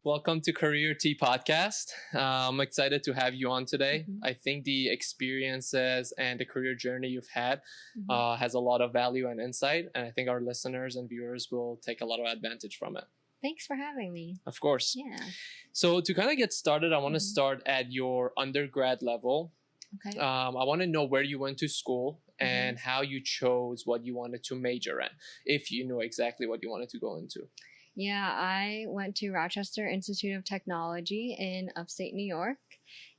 Welcome to Career Tea Podcast. I'm excited to have you on today. Mm-hmm. I think the experiences and the career journey you've had Mm-hmm. has a lot of value and insight, and I think our listeners and viewers will take a lot of advantage from it. Thanks for having me. Of course. Yeah. So to kind of get started, I want to Mhm. start at your undergrad level. Okay. I want to know where you went to school and how you chose what you wanted to major in, if you know exactly what you wanted to go into. Yeah, I went to Rochester Institute of Technology in upstate New York,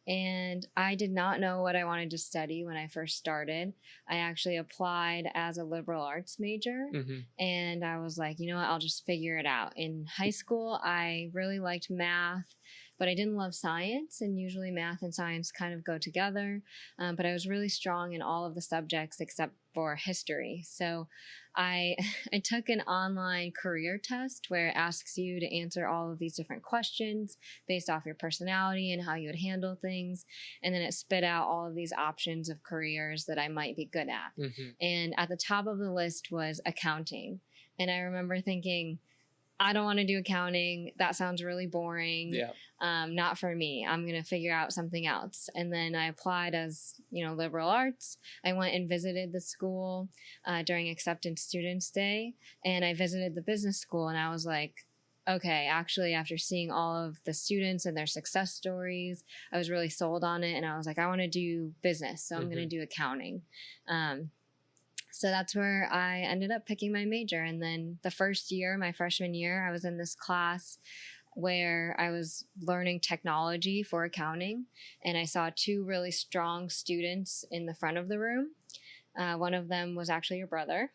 and I did not know what I wanted to study when I first started. I actually applied as a liberal arts major, and I was like, you know what, I'll just figure it out. In high school, I really liked math, but I didn't love science, and usually math and science kind of go together. But I was really strong in all of the subjects except for history. So I took an online career test where it asks you to answer all of these different questions based off your personality and how you would handle things. And then it spit out all of these options of careers that I might be good at. And at the top of the list was accounting. And I remember thinking, I don't want to do accounting. That sounds really boring. Yeah. Not for me. I'm going to figure out something else. And then I applied as, liberal arts. I went and visited the school during Acceptance Students Day. And I visited the business school. And I was like, okay, actually, after seeing all of the students and their success stories, I was really sold on it. And I was like, I want to do business. So I'm going to do accounting. So that's where I ended up picking my major. And then the first year, my freshman year, I was in this class where I was learning technology for accounting. And I saw two really strong students in the front of the room. One of them was actually your brother.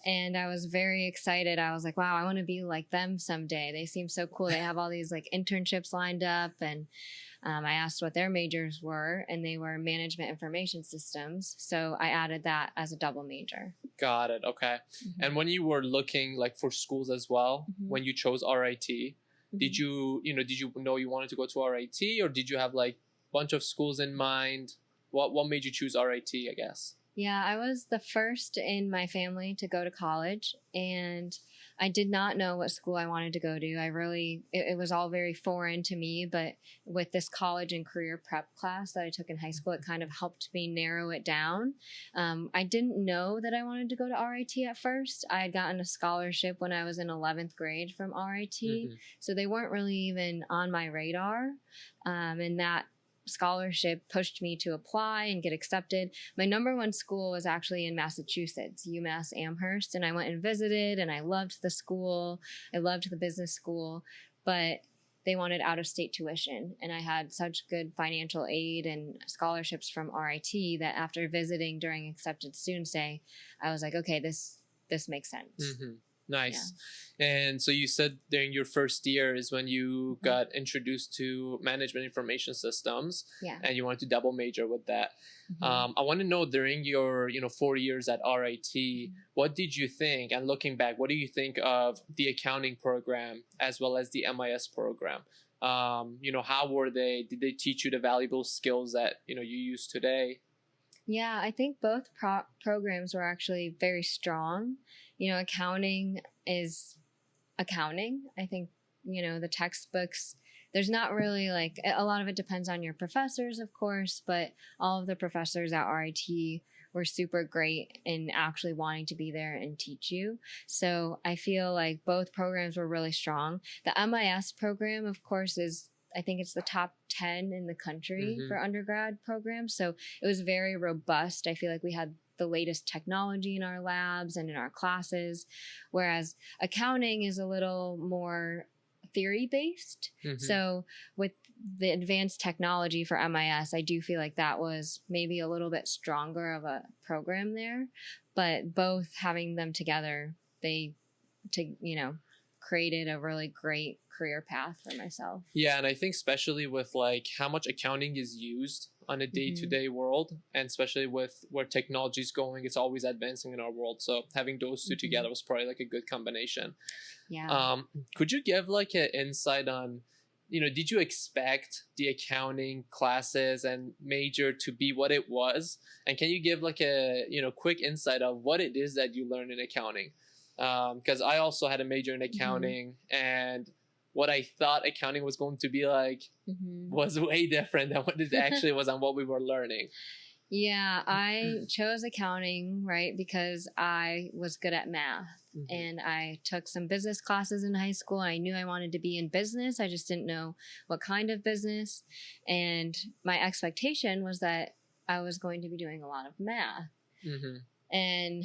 And I was very excited. I was like, wow, I want to be like them someday. They seem so cool. They have all these internships lined up. And I asked what their majors were, and they were management information systems. So I added that as a double major. Got it. Okay. And when you were looking for schools as well, when you chose RIT, did you know you wanted to go to RIT, or did you have bunch of schools in mind? What made you choose RIT, I guess? Yeah, I was the first in my family to go to college, and I did not know what school I wanted to go to. It was all very foreign to me, but with this college and career prep class that I took in high school, it kind of helped me narrow it down. I didn't know that I wanted to go to RIT at first. I had gotten a scholarship when I was in 11th grade from RIT, so they weren't really even on my radar, and that scholarship pushed me to apply and get accepted. My number one school was actually in Massachusetts, UMass Amherst, and I went and visited, and I loved the school. I loved the business school, but they wanted out-of-state tuition, and I had such good financial aid and scholarships from RIT that after visiting during Accepted Students Day, I was like, okay, this makes sense. Nice. Yeah. And so you said during your first year is when you got introduced to management information systems, and you wanted to double major with that. I want to know during your 4 years at RIT, what did you think? And looking back, what do you think of the accounting program as well as the MIS program? How were they? Did they teach you the valuable skills that you use today? Yeah, I think both programs were actually very strong. Accounting is accounting. I think, the textbooks, there's not really a lot of it depends on your professors, of course, but all of the professors at RIT were super great in actually wanting to be there and teach you. So I feel like both programs were really strong. The MIS program, of course, I think it's the top 10 in the country for undergrad programs. So it was very robust. I feel like we had the latest technology in our labs and in our classes, whereas accounting is a little more theory-based. So with the advanced technology for MIS, I do feel like that was maybe a little bit stronger of a program there, but both having them together, created a really great career path for myself. Yeah, and I think especially with how much accounting is used on a day-to-day world, and especially with where technology is going, it's always advancing in our world. So having those two together was probably a good combination. Yeah. Could you give an insight on, did you expect the accounting classes and major to be what it was? And can you give a quick insight of what it is that you learn in accounting? Because I also had a major in accounting, and what I thought accounting was going to be like was way different than what it actually was and what we were learning. Yeah, I chose accounting, right, because I was good at math. And I took some business classes in high school. I knew I wanted to be in business. I just didn't know what kind of business. And my expectation was that I was going to be doing a lot of math. And,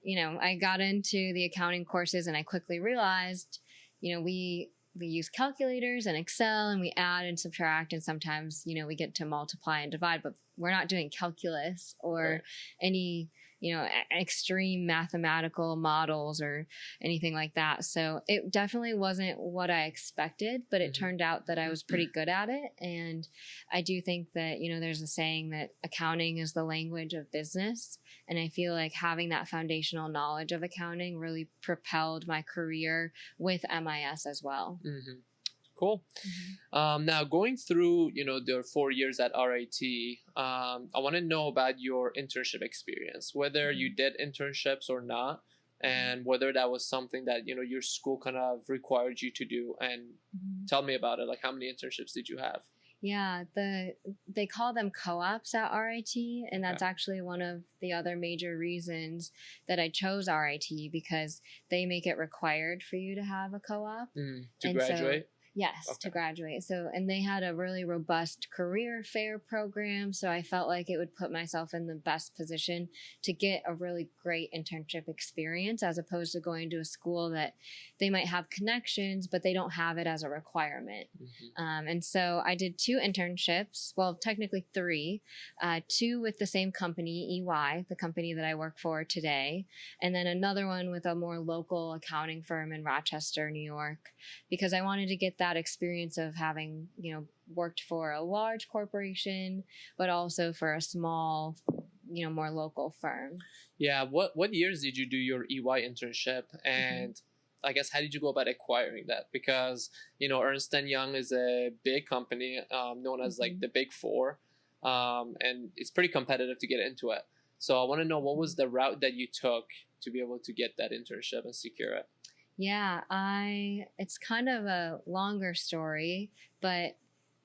you know, I got into the accounting courses and I quickly realized, you know, we use calculators and Excel and we add and subtract, and sometimes, you know, we get to multiply and divide, but we're not doing calculus or any, you know, extreme mathematical models or anything like that. So it definitely wasn't what I expected, but it turned out that I was pretty good at it. And I do think that, you know, there's a saying that accounting is the language of business. And I feel like having that foundational knowledge of accounting really propelled my career with MIS as well. Cool. Now, going through, you know, the 4 years at RIT, I want to know about your internship experience, whether you did internships or not, and whether that was something that, you know, your school kind of required you to do. And tell me about it. Like, how many internships did you have? Yeah, they call them co-ops at RIT, and that's actually one of the other major reasons that I chose RIT, because they make it required for you to have a co-op. To graduate? Yes, to graduate. So, and they had a really robust career fair program. So I felt like it would put myself in the best position to get a really great internship experience, as opposed to going to a school that they might have connections, but they don't have it as a requirement. And so I did 2 internships, well, technically 3, 2 with the same company, EY, the company that I work for today, and then another one with a more local accounting firm in Rochester, New York, because I wanted to get that experience of having, you know, worked for a large corporation, but also for a small, you know, more local firm. Yeah. What years did you do your EY internship? And I guess, how did you go about acquiring that? Because, you know, Ernst & Young is a big company, known as like the Big Four, and it's pretty competitive to get into it. So I want to know, what was the route that you took to be able to get that internship and secure it? Yeah, it's kind of a longer story, but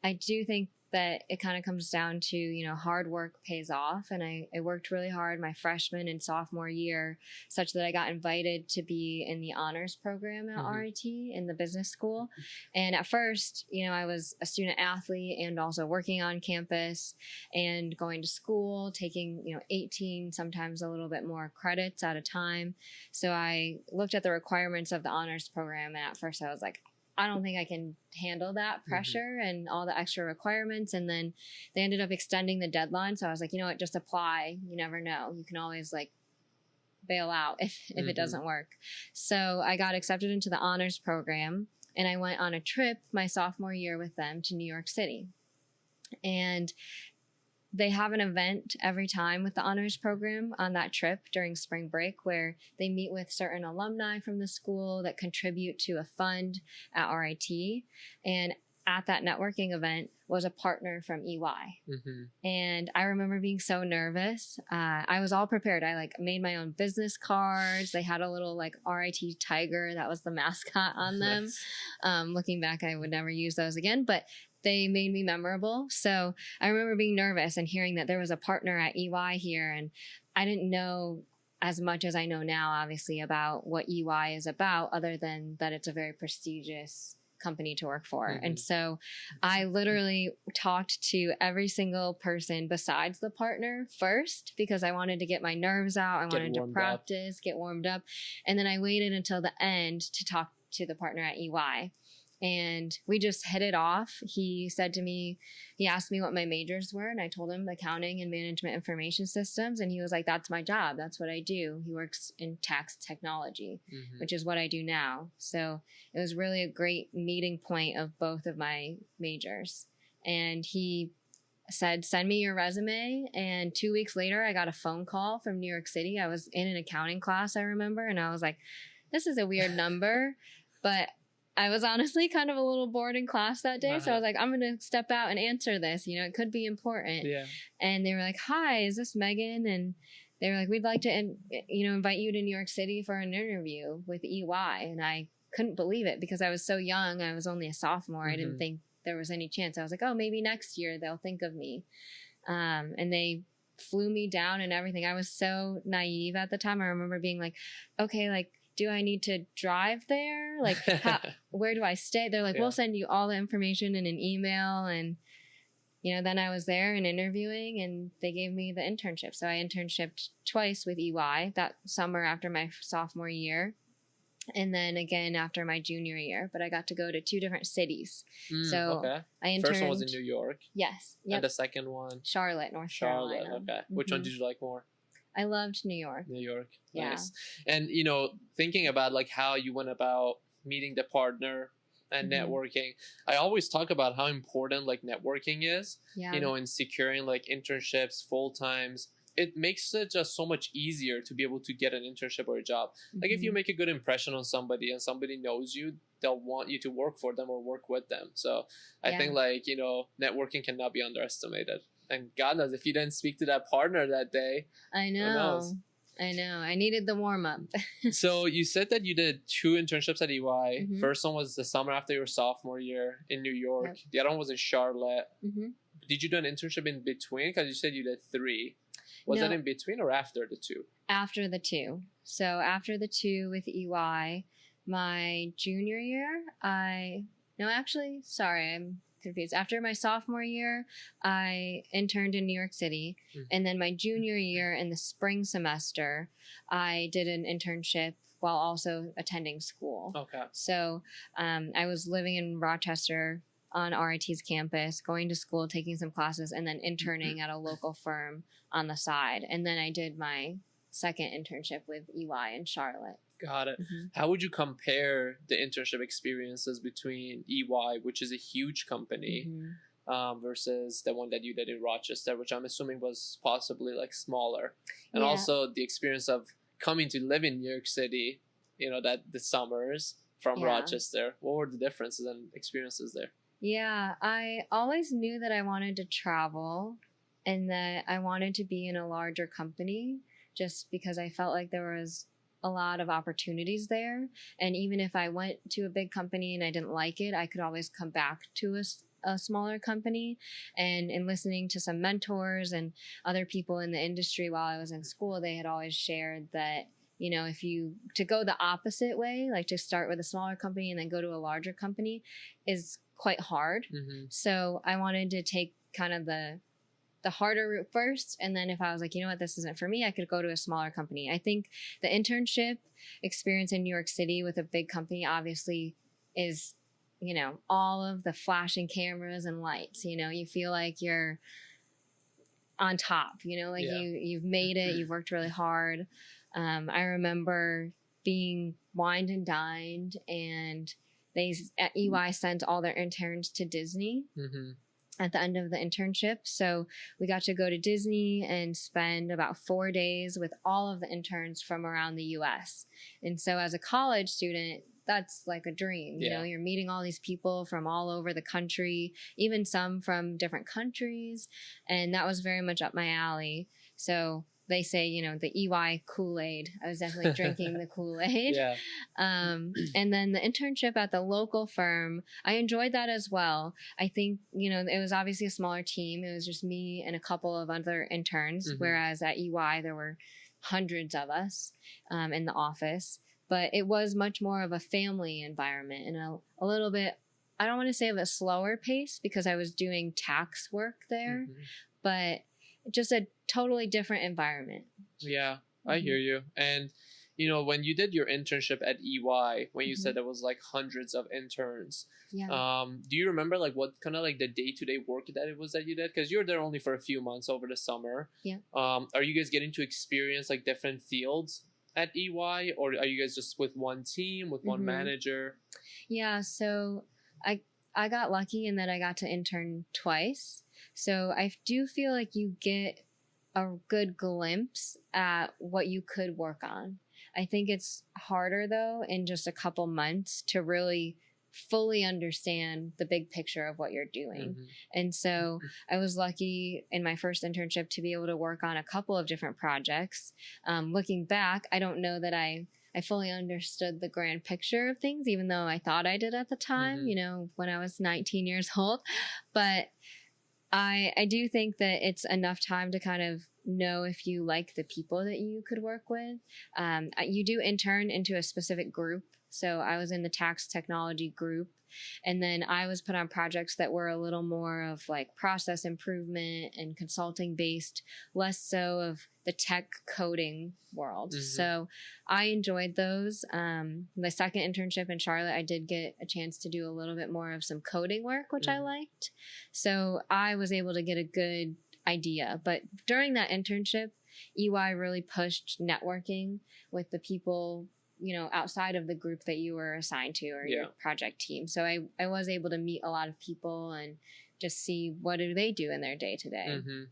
I do think that it kind of comes down to, you know, hard work pays off. And I worked really hard my freshman and sophomore year, such that I got invited to be in the honors program at RIT in the business school. And at first, you know, I was a student athlete and also working on campus and going to school, taking, you know, 18, sometimes a little bit more credits at a time. So I looked at the requirements of the honors program, and at first I was like, I don't think I can handle that pressure and all the extra requirements. And then they ended up extending the deadline. So I was like, you know what, just apply. You never know. You can always like bail out if it doesn't work. So I got accepted into the honors program, and I went on a trip my sophomore year with them to New York City. And they have an event every time with the honors program on that trip during spring break, where they meet with certain alumni from the school that contribute to a fund at RIT. And at that networking event was a partner from EY. And I remember being so nervous. I was all prepared. I like made my own business cards. They had a little like RIT tiger that was the mascot on them. Looking back, I would never use those again, but they made me memorable. So I remember being nervous and hearing that there was a partner at EY here. And I didn't know as much as I know now, obviously, about what EY is about, other than that it's a very prestigious company to work for. And so I literally talked to every single person besides the partner first, because I wanted to get my nerves out. I wanted to practice, get warmed up. And then I waited until the end to talk to the partner at EY. And we just hit it off. He said to me, he asked me what my majors were, and I told him accounting and management information systems. And he was like, that's my job. That's what I do. He works in tax technology, which is what I do now. So it was really a great meeting point of both of my majors. And he said, send me your resume. And 2 weeks later, I got a phone call from New York City. I was in an accounting class, I remember. And I was like, this is a weird number, but I was honestly kind of a little bored in class that day. So I was like, I'm going to step out and answer this. You know, it could be important. And they were like, hi, is this Megan? And they were like, we'd like to, invite you to New York City for an interview with EY. And I couldn't believe it because I was so young. I was only a sophomore. I didn't think there was any chance. I was like, oh, maybe next year they'll think of me. And they flew me down and everything. I was so naive at the time. I remember being like, okay, like, do I need to drive there? Like, where do I stay? They're like, we'll send you all the information in an email. And, you know, then I was there and interviewing and they gave me the internship. So I internshiped twice with EY, that summer after my sophomore year. And then again after my junior year, but I got to go to 2 different cities. I interned. First one was in New York. Yes. Yep. And the second one? Charlotte, North Carolina. Okay. Which one did you like more? I loved New York. New York. Yeah. Nice. And, you know, thinking about like how you went about meeting the partner and networking, I always talk about how important like networking is, you know, in securing like internships, full times. It makes it just so much easier to be able to get an internship or a job. Like if you make a good impression on somebody and somebody knows you, they'll want you to work for them or work with them. So I think like, you know, networking cannot be underestimated. And God knows if you didn't speak to that partner that day. I know. I needed the warm up. So you said that you did 2 internships at EY. First one was the summer after your sophomore year in New York. Yep. The other one was in Charlotte. Did you do an internship in between? Because you said you did 3. Was that in between or after the 2? After the 2. So after the 2 with EY, my junior year, I'm confused. After my sophomore year, I interned in New York City. And then my junior year in the spring semester, I did an internship while also attending school. Okay. So I was living in Rochester on RIT's campus, going to school, taking some classes, and then interning at a local firm on the side. And then I did my second internship with EY in Charlotte. Got it. How would you compare the internship experiences between EY, which is a huge company, versus the one that you did in Rochester, which I'm assuming was possibly like smaller? And also the experience of coming to live in New York City, you know, that the summers from Rochester. What were the differences and experiences there? Yeah, I always knew that I wanted to travel and that I wanted to be in a larger company just because I felt like there was a lot of opportunities there. And even if I went to a big company and I didn't like it, I could always come back to a smaller company. And in listening to some mentors and other people in the industry while I was in school, they had always shared that, you know, to go the opposite way, like to start with a smaller company and then go to a larger company is quite hard. So I wanted to take kind of the harder route first. And then if I was like, you know what, this isn't for me, I could go to a smaller company. I think the internship experience in New York City with a big company obviously is, you know, all of the flashing cameras and lights, you know, you feel like you're on top, you know, like you've made it, you've worked really hard. I remember being wined and dined, and they at EY sent all their interns to Disney at the end of the internship. So we got to go to Disney and spend about 4 days with all of the interns from around the US. And so as a college student, that's like a dream. You know, you're meeting all these people from all over the country, even some from different countries. And that was very much up my alley. So they say, you know, the EY Kool-Aid. I was definitely drinking the Kool-Aid. And then the internship at the local firm, I enjoyed that as well. I think, you know, it was obviously a smaller team. It was just me and a couple of other interns, whereas at EY there were hundreds of us in the office. But it was much more of a family environment and a little bit, I don't want to say of a slower pace because I was doing tax work there, but just a totally different environment. Yeah, I hear you. And, you know, when you did your internship at EY, when you said there was like hundreds of interns, do you remember like what kind of like the day-to-day work that it was that you did? Because you were there only for a few months over the summer. Are you guys getting to experience like different fields at EY, or are you guys just with one team, with one manager? Yeah, so I got lucky in that I got to intern twice. So I do feel like you get a good glimpse at what you could work on. I think it's harder though in just a couple months to really fully understand the big picture of what you're doing. Mm-hmm. And so I was lucky in my first internship to be able to work on a couple of different projects. Looking back, I don't know that I fully understood the grand picture of things, even though I thought I did at the time, Mm-hmm. When I was 19 years old. But I do think that it's enough time to kind of know if you like the people that you could work with. You do intern into a specific group. So I was in the tax technology group, and then I was put on projects that were a little more of like process improvement and consulting based, less so of the tech coding world. Mm-hmm. So I enjoyed those. My second internship in Charlotte, I did get a chance to do a little bit more of some coding work, which I liked. So I was able to get a good idea. But during that internship, EY really pushed networking with the people outside of the group that you were assigned to or your project team. So I was able to meet a lot of people and just see what do they do in their day to day. Mm-hmm.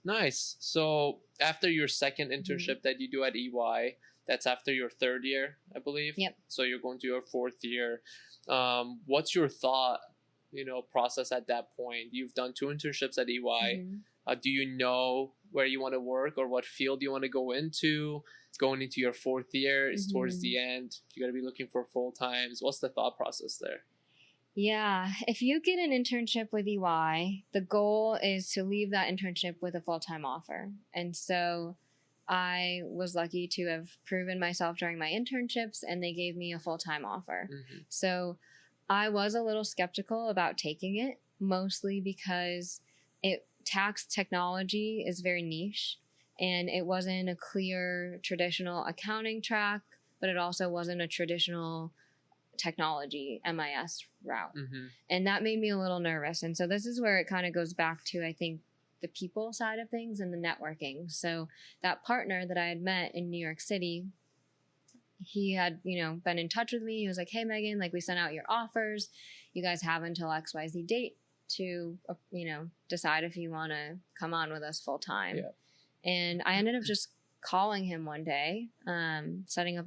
Nice. So after your second internship that you do at EY, that's after your third year, I believe. Yep. So you're going to your fourth year. What's your thought, process at that point? You've done 2 internships at EY. Do you know where you want to work or what field you want to go into? Going into your fourth year is towards the end. You got to be looking for full times. What's the thought process there? Yeah, if you get an internship with EY, the goal is to leave that internship with a full-time offer. And so I was lucky to have proven myself during my internships, and they gave me a full-time offer. So I was a little skeptical about taking it, mostly because tax technology is very niche. And it wasn't a clear traditional accounting track, but it also wasn't a traditional technology MIS route. And that made me a little nervous. And so this is where it kind of goes back to, I think, the people side of things and the networking. So that partner that I had met in New York City, he had, been in touch with me. He was like, hey, Megan, we sent out your offers. You guys have until XYZ date to, decide if you want to come on with us full time. Yeah. And I ended up just calling him one day, setting up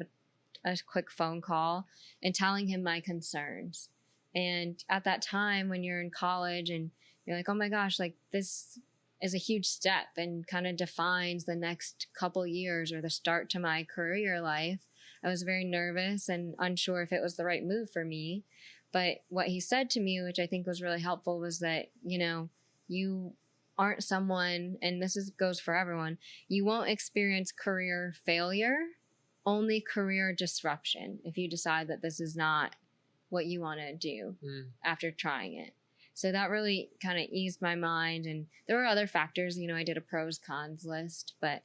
a quick phone call and telling him my concerns. And at that time, when you're in college and you're like, oh my gosh, this is a huge step and kind of defines the next couple years or the start to my career life, I was very nervous and unsure if it was the right move for me. But what he said to me, which I think was really helpful, was that, you aren't someone, and goes for everyone, you won't experience career failure, only career disruption if you decide that this is not what you want to do after trying it. So that really kind of eased my mind. And there were other factors, I did a pros cons list, but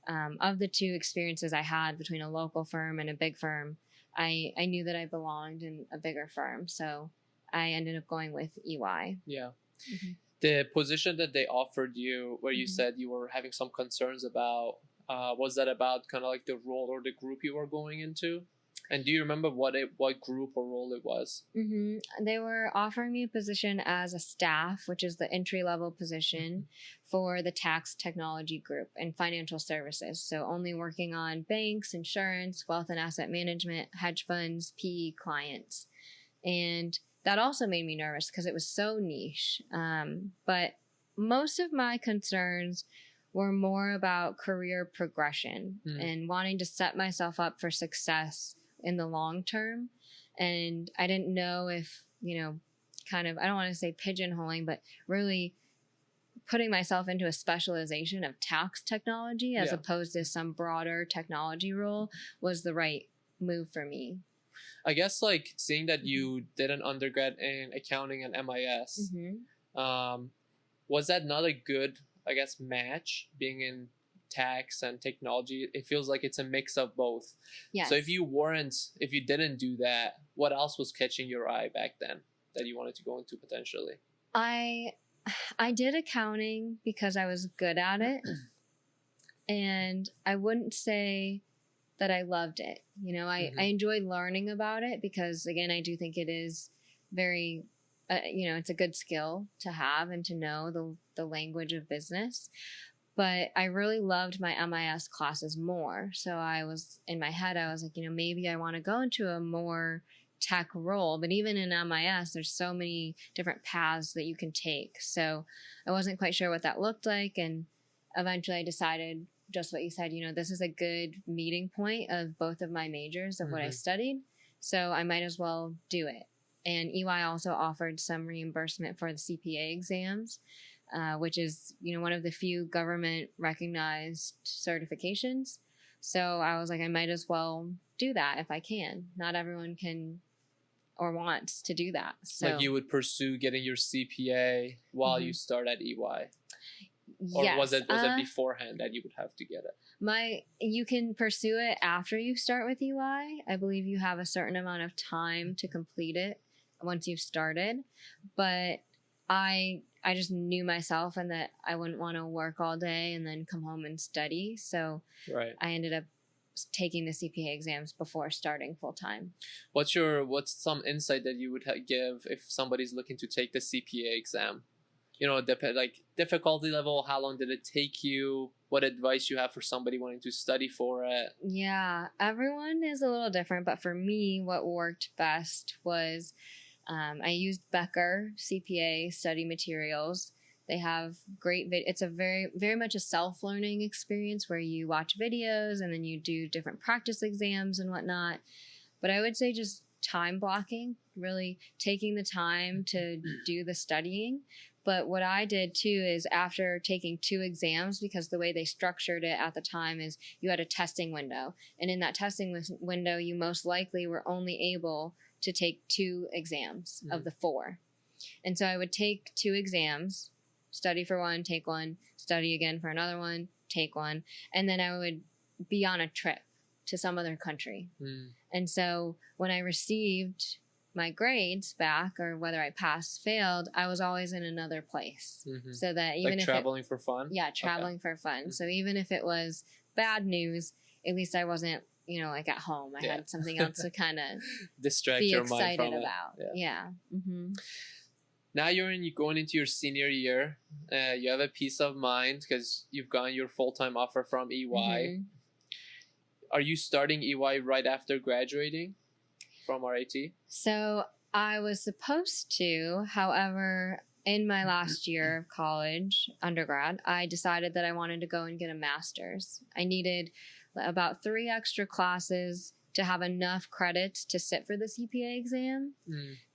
of the 2 experiences I had between a local firm and a big firm, I knew that I belonged in a bigger firm. So I ended up going with EY. Yeah. The position that they offered you, where you said you were having some concerns about, was that about kind of the role or the group you were going into? And do you remember what group or role it was? They were offering me a position as a staff, which is the entry-level position for the tax technology group and financial services. So only working on banks, insurance, wealth and asset management, hedge funds, PE clients. And that also made me nervous because it was so niche. But most of my concerns were more about career progression and wanting to set myself up for success in the long term. And I didn't know if, I don't want to say pigeonholing, but really putting myself into a specialization of tax technology as opposed to some broader technology role was the right move for me. I guess seeing that you did an undergrad in accounting and MIS, was that not a good, match being in tax and technology? It feels like it's a mix of both. Yes. So if you didn't do that, what else was catching your eye back then that you wanted to go into potentially? I did accounting because I was good at it. And I wouldn't say that I loved it. I enjoyed learning about it because, again, I do think it is very, it's a good skill to have and to know the language of business. But I really loved my MIS classes more. So in my head, I was like, maybe I want to go into a more tech role, but even in MIS, there's so many different paths that you can take. So I wasn't quite sure what that looked like. And eventually I decided just what you said, this is a good meeting point of both of my majors of what I studied. So I might as well do it. And EY also offered some reimbursement for the CPA exams, which is, one of the few government recognized certifications. So I was like, I might as well do that if I can. Not everyone can or wants to do that. So like you would pursue getting your CPA while you start at EY? Or yes. was it beforehand that you would have to get it? You can pursue it after you start with EY. I believe you have a certain amount of time to complete it once you've started. But I just knew myself and that I wouldn't want to work all day and then come home and study. So I ended up taking the CPA exams before starting full time. What's some insight that you would give if somebody's looking to take the CPA exam? Like difficulty level, how long did it take you? What advice you have for somebody wanting to study for it? Yeah, everyone is a little different, but for me, what worked best was I used Becker CPA study materials. They have great it's a very, very much a self-learning experience where you watch videos and then you do different practice exams and whatnot. But I would say just time blocking, really taking the time to do the studying. But what I did too is after taking 2 exams, because the way they structured it at the time is you had a testing window. And in that testing window, you most likely were only able to take 2 exams of the 4. And so I would take 2 exams, study for one, take one, study again for another one, take one. And then I would be on a trip to some other country. And so when I received my grades back, or whether I passed, failed, I was always in another place. So that even like if traveling for fun? Yeah, traveling for fun. So even if it was bad news, at least I wasn't, like at home. I had something else to kind of distract be your mind excited from about. it. Yeah. Now you're going into your senior year. You have a peace of mind because you've gotten your full-time offer from EY. Are you starting EY right after graduating from RIT? So I was supposed to, however, in my last year of college, undergrad, I decided that I wanted to go and get a master's. I needed about 3 extra classes to have enough credits to sit for the CPA exam.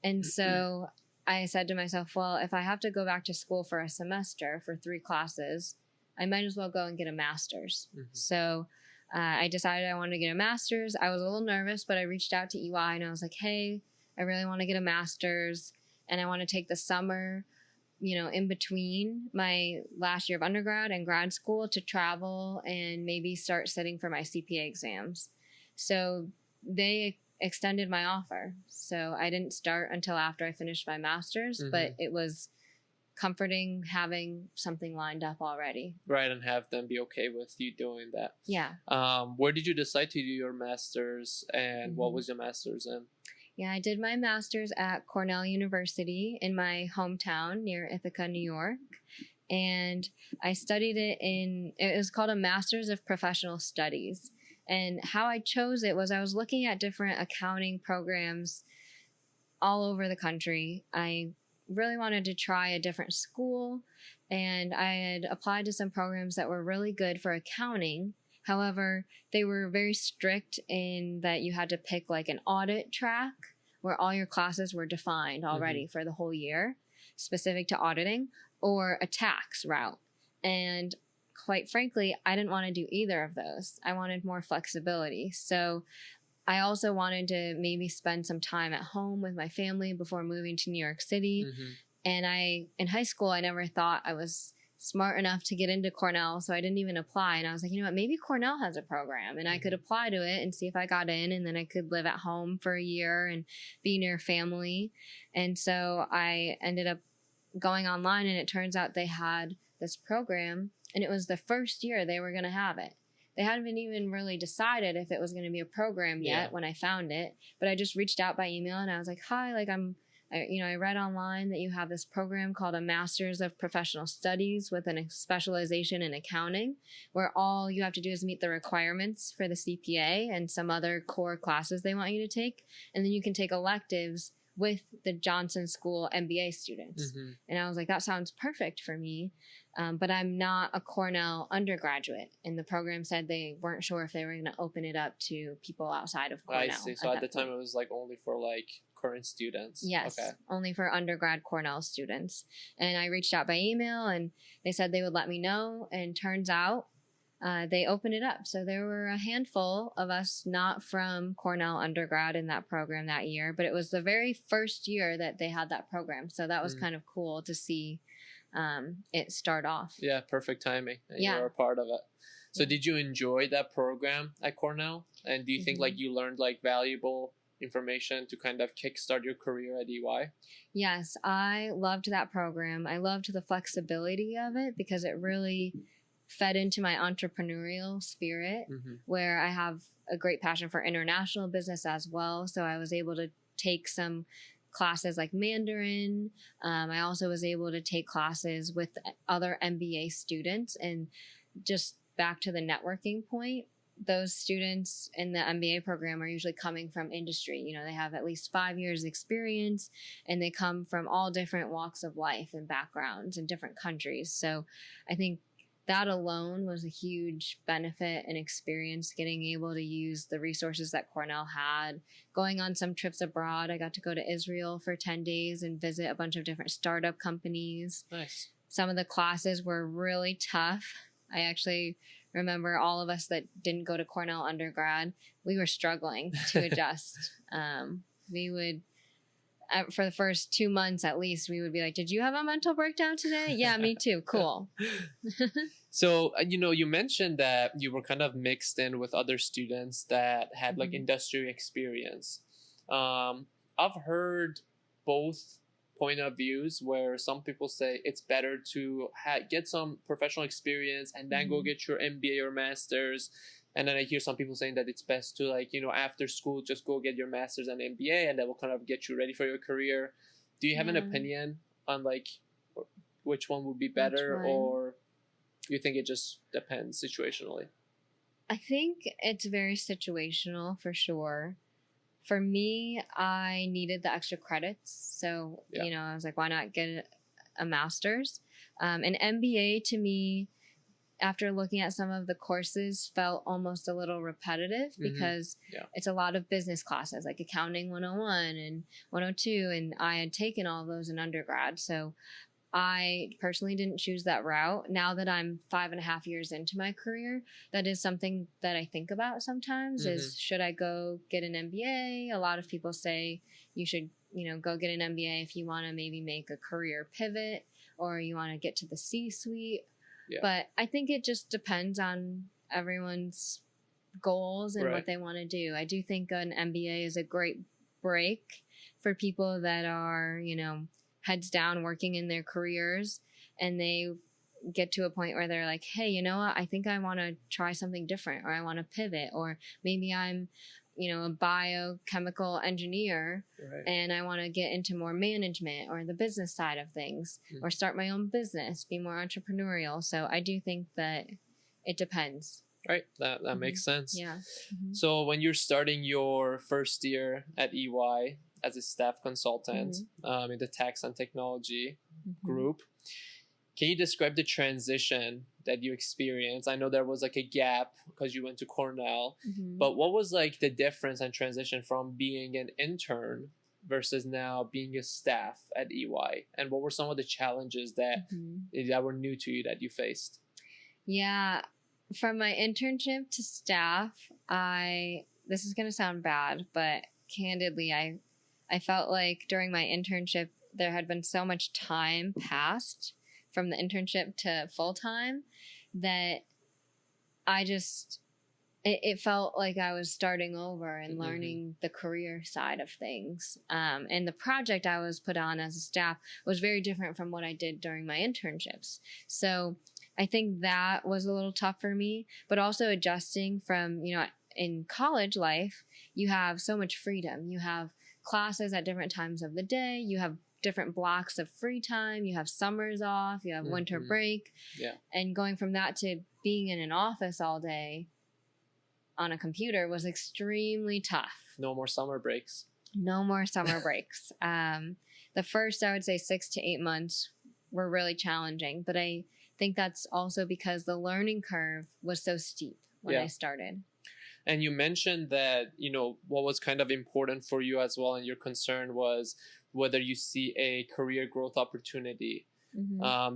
And so I said to myself, well, if I have to go back to school for a semester for 3 classes, I might as well go and get a master's. So I decided I wanted to get a master's. I was a little nervous, but I reached out to EY and I was like, hey, I really want to get a master's and I want to take the summer, in between my last year of undergrad and grad school to travel and maybe start studying for my CPA exams. So they extended my offer. So I didn't start until after I finished my master's, but it was comforting having something lined up already. Right, and have them be okay with you doing that. Yeah. Where did you decide to do your master's, and what was your master's in? Yeah, I did my master's at Cornell University in my hometown near Ithaca, New York. And I studied it was called a Master's of Professional Studies. And how I chose it was I was looking at different accounting programs all over the country. I really wanted to try a different school, and I had applied to some programs that were really good for accounting. However, they were very strict in that you had to pick like an audit track where all your classes were defined already for the whole year, specific to auditing, or a tax route. And quite frankly, I didn't want to do either of those. I wanted more flexibility. So I also wanted to maybe spend some time at home with my family before moving to New York City. And in high school, I never thought I was smart enough to get into Cornell, so I didn't even apply. And I was like, maybe Cornell has a program and I could apply to it and see if I got in, and then I could live at home for a year and be near family. And so I ended up going online, and it turns out they had this program, and it was the first year they were going to have it. They hadn't even really decided if it was going to be a program yet when I found it, but I just reached out by email and I was like, hi, I read online that you have this program called a Master's of Professional Studies with a specialization in accounting, where all you have to do is meet the requirements for the CPA and some other core classes they want you to take. And then you can take electives with the Johnson School MBA students. Mm-hmm. And I was like, that sounds perfect for me. But I'm not a Cornell undergraduate. And the program said they weren't sure if they were going to open it up to people outside of Cornell. I see. So at the time, it was like only for like current students. Yes, okay. Only for undergrad Cornell students. And I reached out by email and they said they would let me know. And turns out they opened it up. So there were a handful of us not from Cornell undergrad in that program that year, but it was the very first year that they had that program. So that was kind of cool to see it start off. Yeah, perfect timing. And you were a part of it. So did you enjoy that program at Cornell? And do you think like you learned like valuable information to kind of kickstart your career at EY? Yes, I loved that program. I loved the flexibility of it because it really fed into my entrepreneurial spirit, where I have a great passion for international business as well. So I was able to take some classes like Mandarin. I also was able to take classes with other MBA students. And just back to the networking point, those students in the MBA program are usually coming from industry. You know, they have at least 5 years experience and they come from all different walks of life and backgrounds in different countries. So I think that alone was a huge benefit and experience, getting able to use the resources that Cornell had. Going on some trips abroad, I got to go to Israel for 10 days and visit a bunch of different startup companies. Nice. Some of the classes were really tough. I actually remember all of us that didn't go to Cornell undergrad, we were struggling to adjust. We would... for the first 2 months, at least, we would be like, did you have a mental breakdown today? Yeah, me too. Cool. So, you mentioned that you were kind of mixed in with other students that had like industry experience. I've heard both point of views where some people say it's better to get some professional experience and then go get your MBA or master's. And then I hear some people saying that it's best to after school, just go get your master's and MBA and that will kind of get you ready for your career. Do you have an opinion on like which one would be better, or you think it just depends situationally? I think it's very situational for sure. For me, I needed the extra credits. So, I was like, why not get a master's? An MBA to me, after looking at some of the courses, felt almost a little repetitive because it's a lot of business classes like Accounting 101 and 102. And I had taken all of those in undergrad. So I personally didn't choose that route. Now that I'm 5.5 years into my career, that is something that I think about sometimes is, should I go get an MBA? A lot of people say you should, go get an MBA if you want to maybe make a career pivot or you want to get to the C-suite. Yeah. But I think it just depends on everyone's goals and what they want to do. I do think an MBA is a great break for people that are, heads down working in their careers and they get to a point where they're like, hey, you know what? I think I want to try something different, or I want to pivot, or maybe I'm, a biochemical engineer and I want to get into more management or the business side of things or start my own business, be more entrepreneurial. So I do think that it depends. Right. That makes sense. Yeah. So when you're starting your first year at EY as a staff consultant in the tax and technology group, can you describe the transition that you experienced? I know there was like a gap because you went to Cornell, but what was like the difference and transition from being an intern versus now being a staff at EY? And what were some of the challenges that were new to you that you faced? Yeah, from my internship to staff, this is going to sound bad, but candidly, I felt like during my internship, there had been so much time passed from the internship to full-time that it felt like I was starting over and learning the career side of things. And the project I was put on as a staff was very different from what I did during my internships. So I think that was a little tough for me, but also adjusting from, in college life, you have so much freedom. You have classes at different times of the day. You have different blocks of free time. You have summers off. You have winter break. Yeah. And going from that to being in an office all day on a computer was extremely tough. No more summer breaks. No more summer breaks. The first, I would say, 6 to 8 months were really challenging. But I think that's also because the learning curve was so steep when I started. And you mentioned that, what was kind of important for you as well, and your concern was whether you see a career growth opportunity.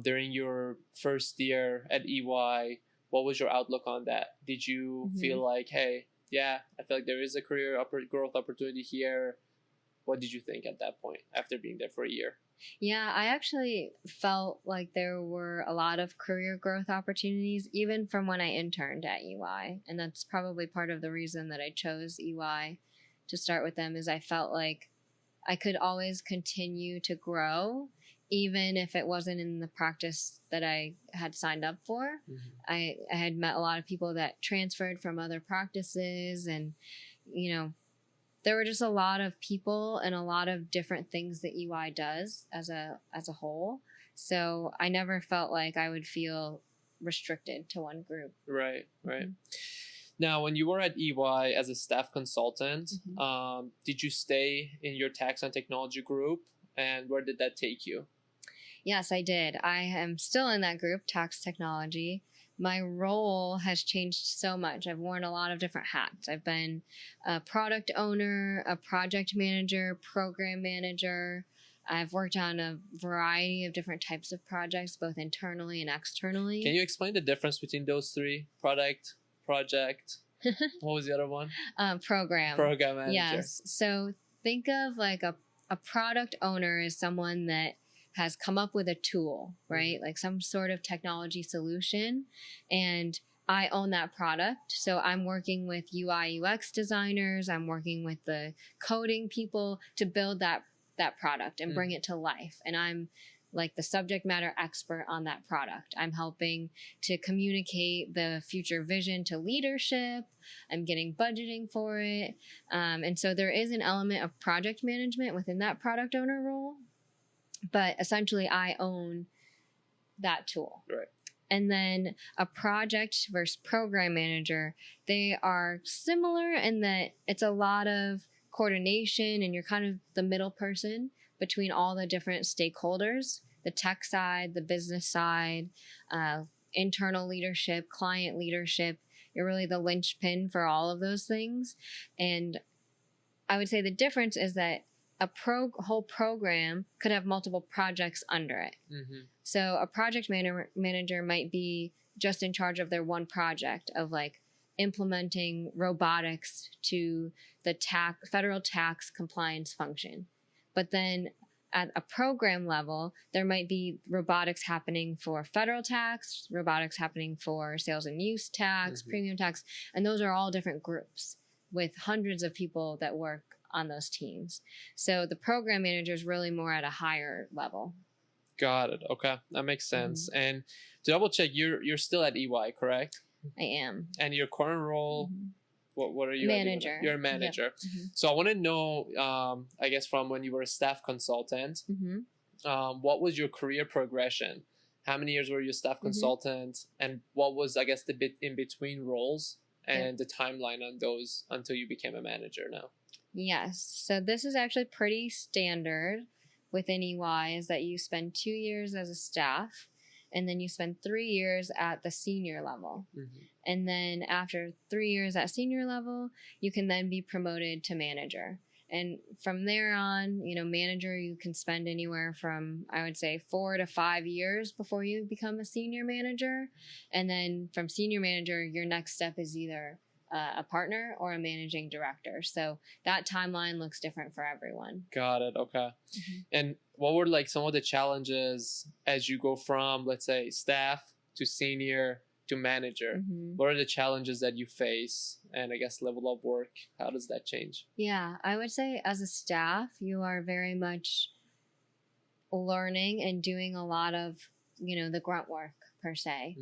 During your first year at EY, what was your outlook on that? Did you feel like, hey, yeah, I feel like there is a career growth opportunity here? What did you think at that point after being there for a year? Yeah, I actually felt like there were a lot of career growth opportunities, even from when I interned at EY. And that's probably part of the reason that I chose EY to start with them, is I felt like I could always continue to grow, even if it wasn't in the practice that I had signed up for. I had met a lot of people that transferred from other practices, and, there were just a lot of people and a lot of different things that EY does as a whole. So I never felt like I would feel restricted to one group. Right. Now, when you were at EY as a staff consultant, did you stay in your tax and technology group, and where did that take you? Yes, I did. I am still in that group, tax technology. My role has changed so much. I've worn a lot of different hats. I've been a product owner, a project manager, program manager. I've worked on a variety of different types of projects, both internally and externally. Can you explain the difference between those three? Product, project. What was the other one? Program manager. Yes. So think of like a product owner is someone that has come up with a tool, right? Like some sort of technology solution, and I own that product. So I'm working with UI UX designers. I'm working with the coding people to build that product and bring it to life. And I'm like the subject matter expert on that product. I'm helping to communicate the future vision to leadership. I'm getting budgeting for it. And so there is an element of project management within that product owner role. But essentially, I own that tool. Right. And then a project versus program manager, they are similar in that it's a lot of coordination, and you're kind of the middle person between all the different stakeholders, the tech side, the business side, internal leadership, client leadership. You're really the linchpin for all of those things. And I would say the difference is that a whole program could have multiple projects under it. So a project manager might be just in charge of their one project of like implementing robotics to the federal tax compliance function. But then at a program level, there might be robotics happening for federal tax, robotics happening for sales and use tax, premium tax, and those are all different groups with hundreds of people that work on those teams. So the program manager is really more at a higher level. Got it. Okay, that makes sense. And to double check, you're still at EY, correct? I am. And your current role, what are you? Manager. You're a manager. Yep. So I want to know, I guess from when you were a staff consultant, what was your career progression? How many years were you a staff consultant, and what was, I guess, the bit in between roles and the timeline on those until you became a manager now? Yes. So this is actually pretty standard within EY, is that you spend 2 years as a staff, and then you spend 3 years at the senior level. And then after 3 years at senior level, you can then be promoted to manager. And from there on, manager, you can spend anywhere from, I would say, 4 to 5 years before you become a senior manager. And then from senior manager, your next step is either a partner or a managing director. So that timeline looks different for everyone. Got it. Okay. And what were like some of the challenges as you go from, let's say, staff to senior to manager? What are the challenges that you face, and I guess level of work? How does that change? Yeah, I would say as a staff, you are very much learning and doing a lot of, the grunt work per se.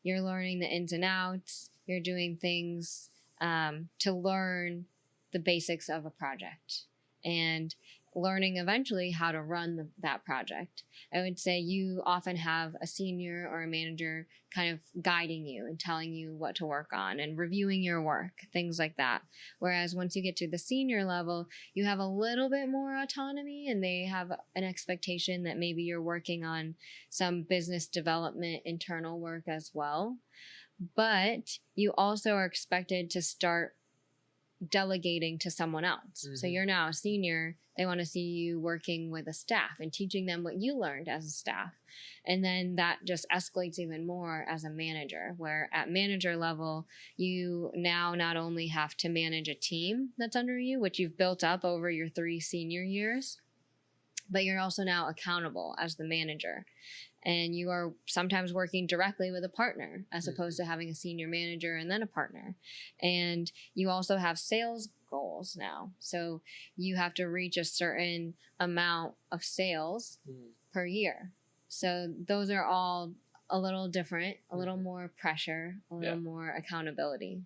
You're learning the ins and outs. You're doing things to learn the basics of a project. and learning eventually how to run that project. I would say you often have a senior or a manager kind of guiding you and telling you what to work on and reviewing your work, things like that. Whereas once you get to the senior level, you have a little bit more autonomy, and they have an expectation that maybe you're working on some business development internal work as well. But you also are expected to start delegating to someone else. So you're now a senior. They want to see you working with a staff and teaching them what you learned as a staff. And then that just escalates even more as a manager, where at manager level, you now not only have to manage a team that's under you, which you've built up over your 3 senior years, but you're also now accountable as the manager. And you are sometimes working directly with a partner as opposed to having a senior manager and then a partner. And you also have sales goals now. So you have to reach a certain amount of sales per year. So those are all a little different, a little more pressure, a little more accountability.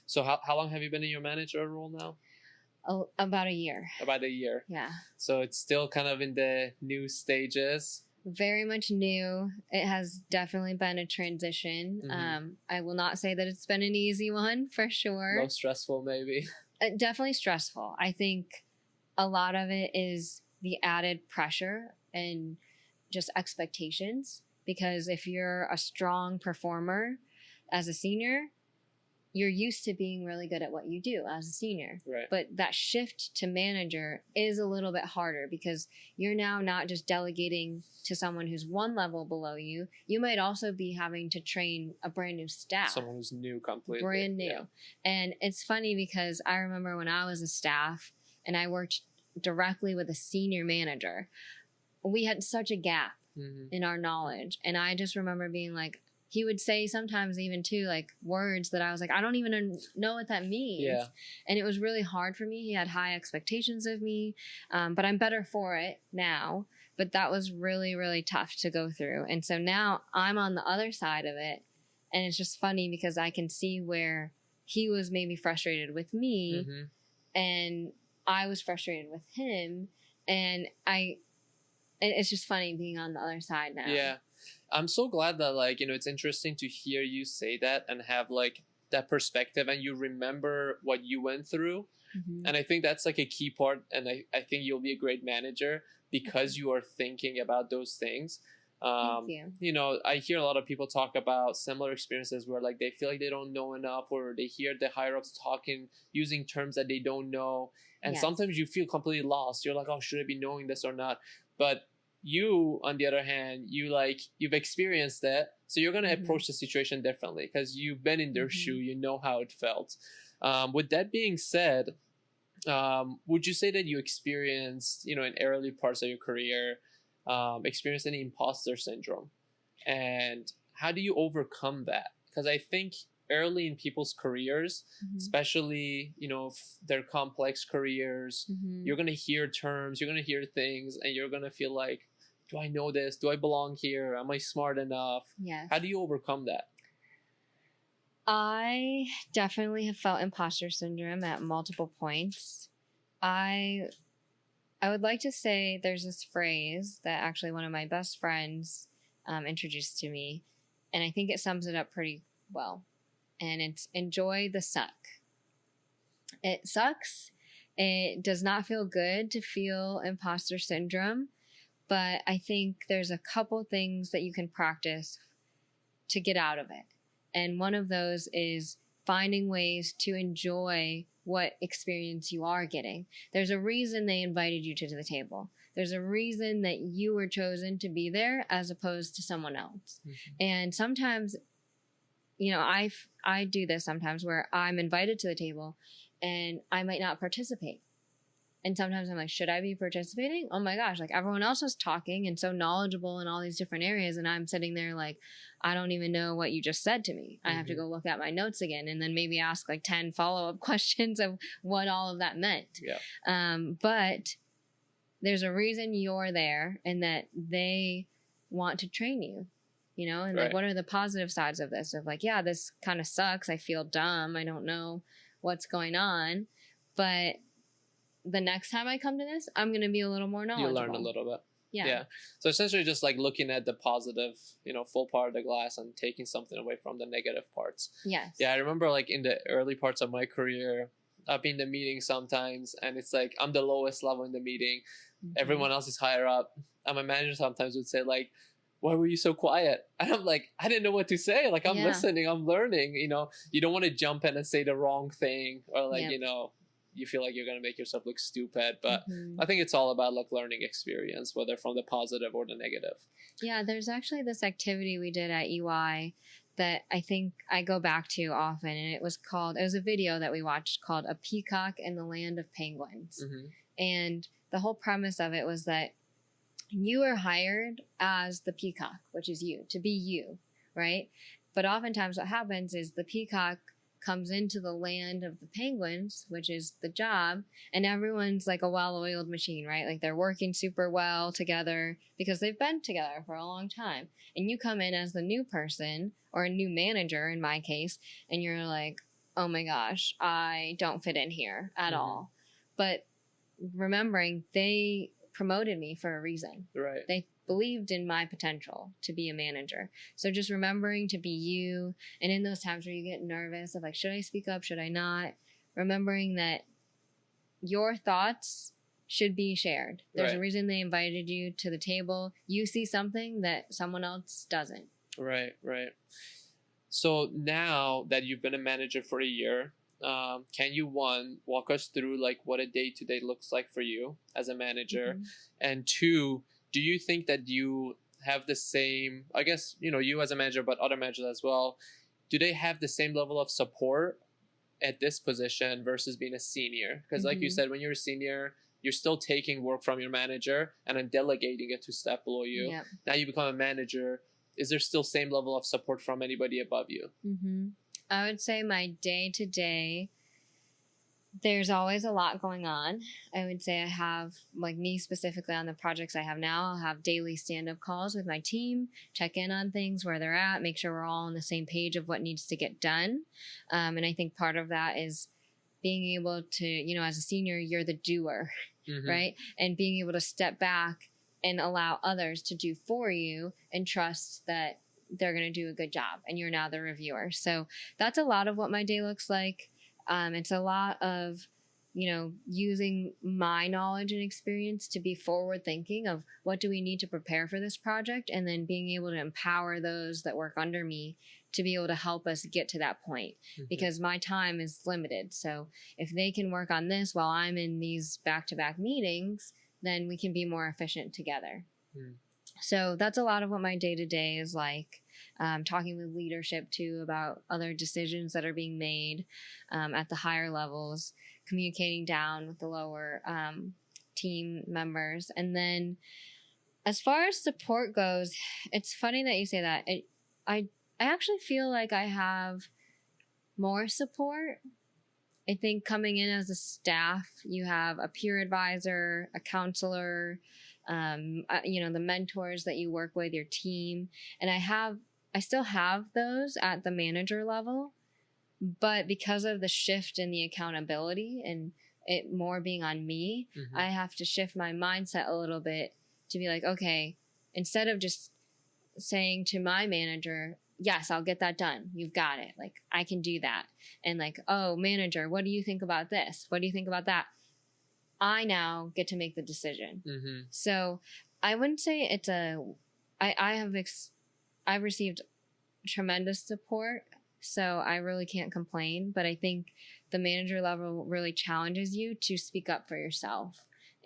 So how long have you been in your manager role now? About a year. About a year. Yeah. So it's still kind of in the new stages. Very much new. It has definitely been a transition. I will not say that it's been an easy one, for sure. Most stressful, maybe. Definitely stressful. I think a lot of it is the added pressure and just expectations, because if you're a strong performer as a senior, you're used to being really good at what you do as a senior. Right. But that shift to manager is a little bit harder, because you're now not just delegating to someone who's one level below you. You might also be having to train a brand new staff. Someone who's new completely. Brand new. Yeah. And it's funny because I remember when I was a staff and I worked directly with a senior manager, we had such a gap in our knowledge. And I just remember being like, he would say sometimes even too, like, words that I was like, I don't even know what that means. Yeah. And it was really hard for me. He had high expectations of me, but I'm better for it now. But that was really, really tough to go through. And so now I'm on the other side of it. And it's just funny because I can see where he was maybe frustrated with me and I was frustrated with him. And it's just funny being on the other side now. Yeah. I'm so glad that, like, you know, it's interesting to hear you say that and have, like, that perspective, and you remember what you went through. And I think that's, like, a key part, and I think you'll be a great manager because you are thinking about those things. Thank you. You know, I hear a lot of people talk about similar experiences where, like, they feel like they don't know enough, or they hear the higher-ups talking, using terms that they don't know, and sometimes you feel completely lost. You're like, oh, should I be knowing this or not? But you, on the other hand, you've experienced it, so you're going to approach the situation differently because you've been in their shoe. You know how it felt. With that being said, would you say that you experienced, you know, in early parts of your career, experienced any imposter syndrome? And how do you overcome that? Because I think early in people's careers, especially, you know, their complex careers, you're going to hear terms, you're going to hear things, and you're going to feel like, do I know this? Do I belong here? Am I smart enough? Yes. How do you overcome that? I definitely have felt imposter syndrome at multiple points. I would like to say there's this phrase that actually one of my best friends introduced to me, and I think it sums it up pretty well. And it's enjoy the suck. It sucks. It does not feel good to feel imposter syndrome, but I think there's a couple things that you can practice to get out of it. And one of those is finding ways to enjoy what experience you are getting. There's a reason they invited you to the table. There's a reason that you were chosen to be there as opposed to someone else. And sometimes, you know, I do this sometimes where I'm invited to the table and I might not participate. And sometimes I'm like, should I be participating? Oh my gosh, like everyone else is talking and so knowledgeable in all these different areas. And I'm sitting there like, I don't even know what you just said to me. I have to go look at my notes again and then maybe ask like 10 follow-up questions of what all of that meant. But there's a reason you're there and that they want to train you, you know, and like, what are the positive sides of this? Of like, yeah, this kind of sucks. I feel dumb. I don't know what's going on, but the next time I come to this, I'm going to be a little more knowledgeable. You learn a little bit. Yeah. Yeah. So essentially just like looking at the positive, full part of the glass and taking something away from the negative parts. Yes. Yeah. I remember like in the early parts of my career, I've been in the meeting sometimes and it's like, I'm the lowest level in the meeting. Mm-hmm. Everyone else is higher up. And my manager sometimes would say like, why were you so quiet? And I'm like, I didn't know what to say. Like, I'm listening, I'm learning, you don't want to jump in and say the wrong thing or like, you feel like you're going to make yourself look stupid. But I think it's all about like learning experience, whether from the positive or the negative. Yeah, there's actually this activity we did at EY that I think I go back to often. And it was a video that we watched called A Peacock in the Land of Penguins. Mm-hmm. And the whole premise of it was that you were hired as the peacock, which is you, to be you, right? But oftentimes what happens is the peacock comes into the land of the penguins, which is the job, and everyone's like a well-oiled machine, right? Like they're working super well together because they've been together for a long time. And you come in as the new person or a new manager in my case, and you're like, oh my gosh, I don't fit in here at all. But remembering they promoted me for a reason. Right. They believed in my potential to be a manager. So just remembering to be you, and in those times where you get nervous of like, should I speak up? Should I not? Remembering that your thoughts should be shared. There's a reason they invited you to the table. You see something that someone else doesn't. Right. So now that you've been a manager for a year, can you walk us through like what a day-to-day looks like for you as a manager? Mm-hmm. And two, do you think that you have the same, I guess, you as a manager, but other managers as well, do they have the same level of support at this position versus being a senior? Because like you said, when you're a senior, you're still taking work from your manager and then delegating it to staff below you. Yep. Now you become a manager. Is there still same level of support from anybody above you? Mm-hmm. I would say my day-to-day, there's always a lot going on. I would say I have, like me specifically on the projects I have now, I'll have daily stand-up calls with my team, check in on things, where they're at, make sure we're all on the same page of what needs to get done. And I think part of that is being able to, as a senior, you're the doer, right? And being able to step back and allow others to do for you and trust that they're going to do a good job and you're now the reviewer. So that's a lot of what my day looks like. It's a lot of, using my knowledge and experience to be forward thinking of what do we need to prepare for this project, and then being able to empower those that work under me to be able to help us get to that point, because my time is limited. So if they can work on this while I'm in these back-to-back meetings, then we can be more efficient together. So that's a lot of what my day-to-day is like. Talking with leadership too about other decisions that are being made at the higher levels, communicating down with the lower team members. And then as far as support goes, it's funny that you say that. I actually feel like I have more support. I think coming in as a staff, you have a peer advisor, a counselor, the mentors that you work with, your team. And I still have those at the manager level, but because of the shift in the accountability and it more being on me, I have to shift my mindset a little bit to be like, okay, instead of just saying to my manager, yes, I'll get that done. You've got it. Like, I can do that. And like, oh, manager, what do you think about this? What do you think about that? I now get to make the decision. So I wouldn't say it's I've received tremendous support, so I really can't complain. But I think the manager level really challenges you to speak up for yourself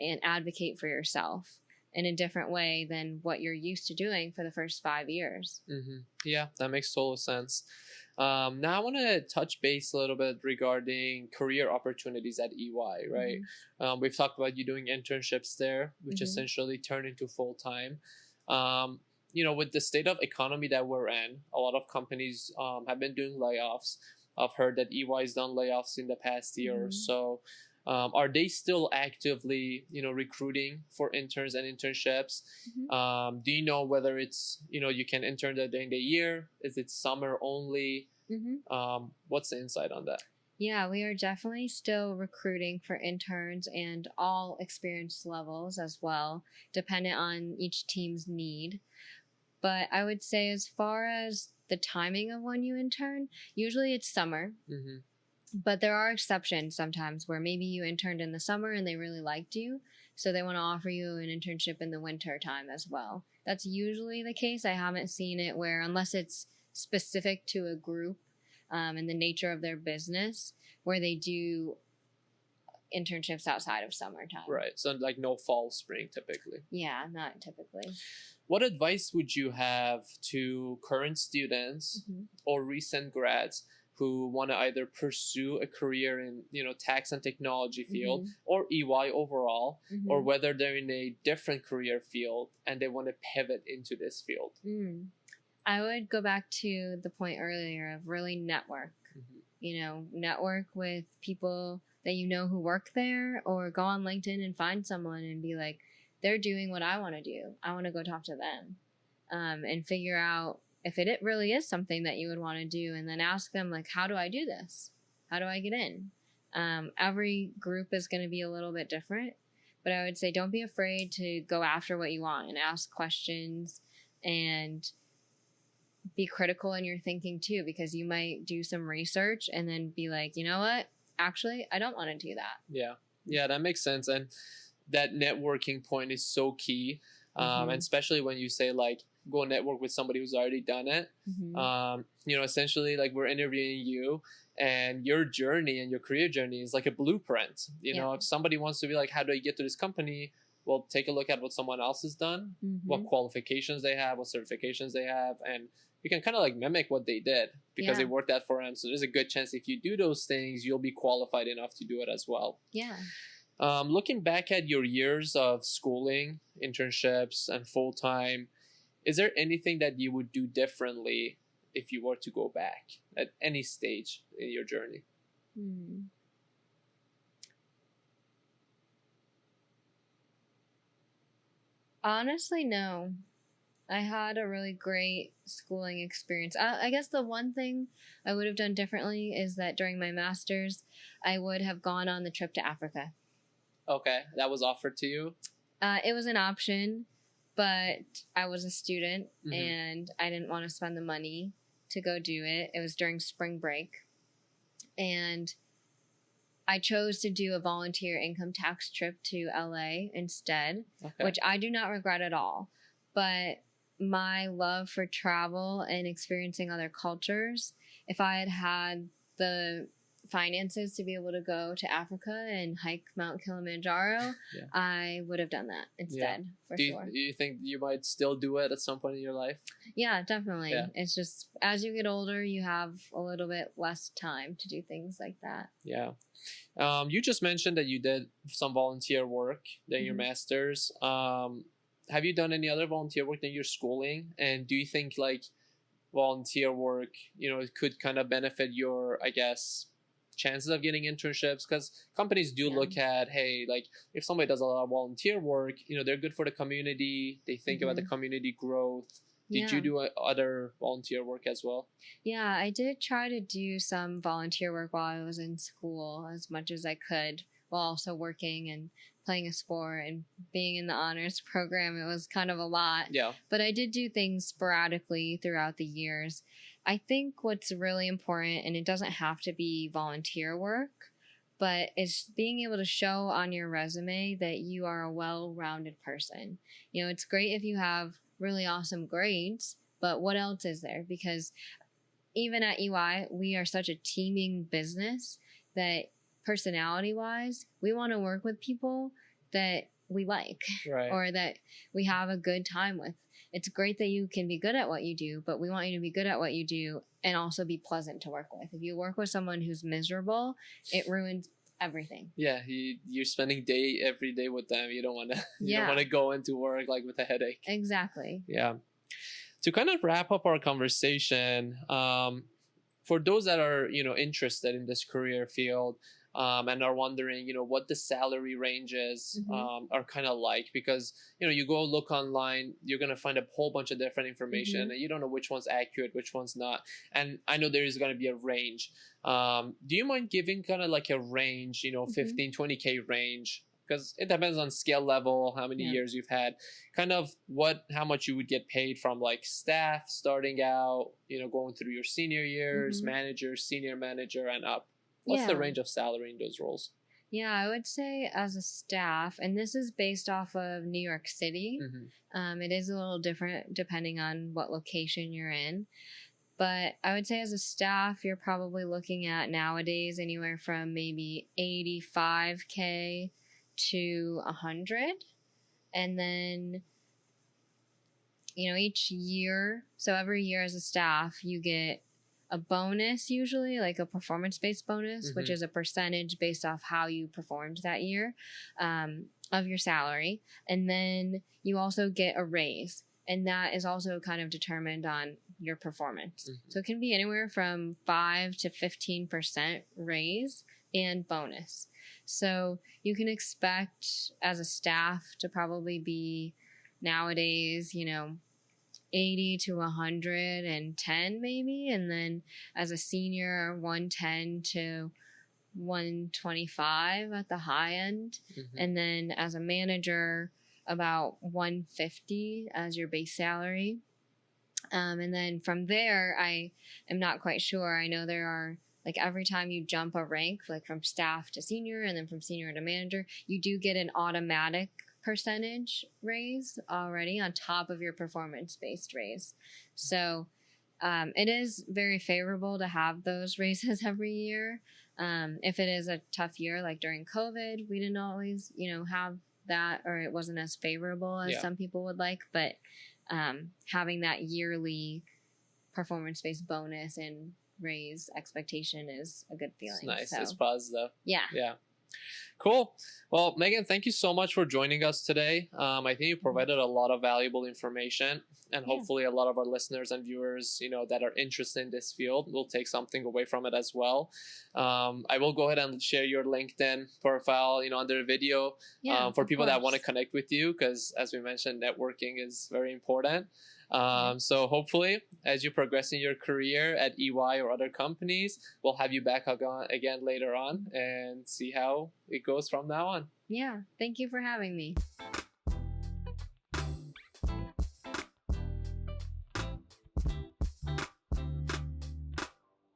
and advocate for yourself in a different way than what you're used to doing for the first 5 years. Yeah, that makes total sense. Now I want to touch base a little bit regarding career opportunities at EY, right? We've talked about you doing internships there, which essentially turn into full-time. With the state of economy that we're in, a lot of companies have been doing layoffs. I've heard that EY's done layoffs in the past year or so. Are they still actively, recruiting for interns and internships? Do you know whether it's, you can intern during the year? Is it summer only? What's the insight on that? Yeah, we are definitely still recruiting for interns and all experience levels as well, dependent on each team's need. But I would say, as far as the timing of when you intern, usually it's summer. Mm-hmm. But there are exceptions sometimes where maybe you interned in the summer and they really liked you, so they want to offer you an internship in the winter time as well. That's usually the case. I haven't seen it where, unless it's specific to a group and the nature of their business, where they do internships outside of summertime. Right. So like no fall, spring typically. Yeah, not typically. What advice would you have to current students or recent grads who want to either pursue a career in, tax and technology field or EY overall, or whether they're in a different career field and they want to pivot into this field? I would go back to the point earlier of really network. Network with people that who work there, or go on LinkedIn and find someone and be like, they're doing what I want to do. I want to go talk to them, and figure out if it really is something that you would want to do, and then ask them, like, how do I do this? How do I get in? Every group is going to be a little bit different, but I would say don't be afraid to go after what you want and ask questions, and be critical in your thinking too, because you might do some research and then be like, you know what? Actually, I don't want to do that. Yeah, that makes sense. And that networking point is so key. And especially when you say, like, go network with somebody who's already done it. Essentially, like, we're interviewing you, and your journey and your career journey is like a blueprint. If somebody wants to be like, how do I get to this company? Well, take a look at what someone else has done, what qualifications they have, what certifications they have, and you can kind of like mimic what they did because it worked out for them. So there's a good chance if you do those things, you'll be qualified enough to do it as well. Yeah. Looking back at your years of schooling, internships, and full-time, is there anything that you would do differently if you were to go back at any stage in your journey? Honestly, no. I had a really great schooling experience. I guess the one thing I would have done differently is that during my master's, I would have gone on the trip to Africa. Okay, that was offered to you? It was an option, but I was a student and I didn't want to spend the money to go do it. It was during spring break. And I chose to do a volunteer income tax trip to LA instead, which I do not regret at all. But my love for travel and experiencing other cultures, if I had had the finances to be able to go to Africa and hike Mount Kilimanjaro, I would have done that instead, for sure. Do you think you might still do it at some point in your life? Yeah, definitely. Yeah. It's just, as you get older, you have a little bit less time to do things like that. Yeah. You just mentioned that you did some volunteer work during your master's. Have you done any other volunteer work during your schooling? And do you think, like, volunteer work, it could kind of benefit your, I guess, chances of getting internships? Because companies do look at, hey, like, if somebody does a lot of volunteer work, they're good for the community. They think about the community growth. Did you do other volunteer work as well? Yeah, I did try to do some volunteer work while I was in school as much as I could, while also working and playing a sport and being in the honors program. It was kind of a lot. Yeah. But I did do things sporadically throughout the years. I think what's really important, and it doesn't have to be volunteer work, but it's being able to show on your resume that you are a well-rounded person. It's great if you have really awesome grades, but what else is there? Because even at EY, we are such a teaming business that personality-wise, we want to work with people that we like, or that we have a good time with. It's great that you can be good at what you do, but we want you to be good at what you do and also be pleasant to work with. If you work with someone who's miserable, it ruins everything. Yeah, you're spending every day with them. You don't want to don't want to go into work like with a headache. Exactly. Yeah. To kind of wrap up our conversation, for those that are interested in this career field, and are wondering, what the salary ranges are kind of like, because, you go look online, you're going to find a whole bunch of different information and you don't know which one's accurate, which one's not. And I know there is going to be a range. Do you mind giving kind of like a range, 15, 20K range? Because it depends on skill level, how many years you've had, kind of how much you would get paid from like staff starting out, going through your senior years, manager, senior manager, and up. What's the range of salary in those roles? Yeah, I would say as a staff, and this is based off of New York City. It is a little different depending on what location you're in. But I would say as a staff, you're probably looking at nowadays anywhere from maybe 85K to 100. And then, each year, so every year as a staff, you get a bonus, usually like a performance-based bonus, which is a percentage based off how you performed that year of your salary. And then you also get a raise, and that is also kind of determined on your performance. So it can be anywhere from 5 to 15% raise and bonus. So you can expect as a staff to probably be nowadays, 80 to 110 maybe, and then as a senior 110 to 125 at the high end, and then as a manager about 150 as your base salary, and then from there I am not quite sure. I know there are, like, every time you jump a rank, like from staff to senior and then from senior to manager, you do get an automatic percentage raise already on top of your performance-based raise. So it is very favorable to have those raises every year. If it is a tough year, like during COVID, we didn't always, have that, or it wasn't as favorable as some people would like. But having that yearly performance-based bonus and raise expectation is a good feeling. It's nice. So, it's positive. Yeah. Cool. Well, Megan, thank you so much for joining us today. I think you provided a lot of valuable information, and hopefully a lot of our listeners and viewers, that are interested in this field will take something away from it as well. I will go ahead and share your LinkedIn profile, under the video, for people that want to connect with you, because as we mentioned, networking is very important. So hopefully, as you progress in your career at EY or other companies, we'll have you back again later on and see how it goes from now on. Yeah. Thank you for having me.